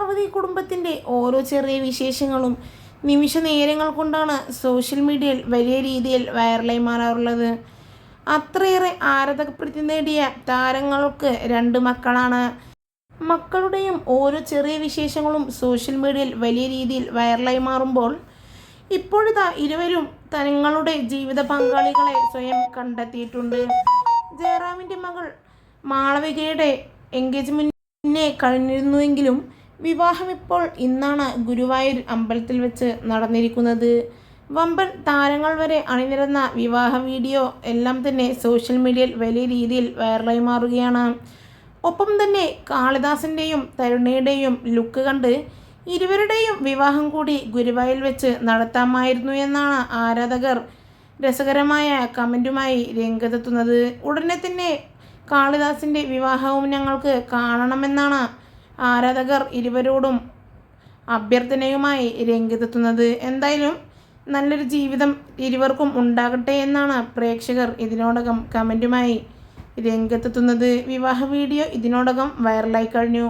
പാർവതി കുടുംബത്തിൻ്റെ ഓരോ ചെറിയ വിശേഷങ്ങളും നിമിഷ നേരങ്ങൾ കൊണ്ടാണ് സോഷ്യൽ മീഡിയയിൽ വലിയ രീതിയിൽ വൈറലായി മാറാറുള്ളത്. അത്രയേറെ ആരാധകപ്രീതി നേടിയ താരങ്ങൾക്ക് 2 മക്കളാണ്. മക്കളുടെയും ഓരോ ചെറിയ വിശേഷങ്ങളും സോഷ്യൽ മീഡിയയിൽ വലിയ രീതിയിൽ വൈറലായി മാറുമ്പോൾ ഇപ്പോഴിതാ ഇരുവരും തങ്ങളുടെ ജീവിത പങ്കാളികളെ സ്വയം കണ്ടെത്തിയിട്ടുണ്ട്. ജയറാമിൻ്റെ മകൾ മാളവികയുടെ എൻഗേജ്മെൻറ്റിനെ കഴിഞ്ഞിരുന്നുവെങ്കിലും വിവാഹം ഇപ്പോൾ ഇന്നാണ് ഗുരുവായൂർ അമ്പലത്തിൽ വെച്ച് നടന്നിരിക്കുന്നത്. വമ്പൻ താരങ്ങൾ വരെ അണിനിരന്ന വിവാഹ വീഡിയോ എല്ലാം തന്നെ സോഷ്യൽ മീഡിയയിൽ വലിയ രീതിയിൽ വൈറലായി മാറുകയാണ്. ഒപ്പം തന്നെ കാളിദാസിൻ്റെയും തരുണിയുടെയും ലുക്ക് കണ്ട് ഇരുവരുടെയും വിവാഹം കൂടി ഗുരുവായൂരിൽ വെച്ച് നടത്താമായിരുന്നു എന്നാണ് ആരാധകർ രസകരമായ കമൻറ്റുമായി രംഗത്തെത്തുന്നത്. ഉടനെ തന്നെ കാളിദാസിൻ്റെ വിവാഹവും ഞങ്ങൾക്ക് കാണണമെന്നാണ് ആരാധകർ ഇരുവരോടും അഭ്യർത്ഥനയുമായി രംഗത്തെത്തുന്നത്. എന്തായാലും നല്ലൊരു ജീവിതം ഇരുവർക്കും ഉണ്ടാകട്ടെ എന്നാണ് പ്രേക്ഷകർ ഇതിനോടകം കമൻറ്റുമായി രംഗത്തെത്തുന്നത്. വിവാഹ വീഡിയോ ഇതിനോടകം വൈറലായി കഴിഞ്ഞു.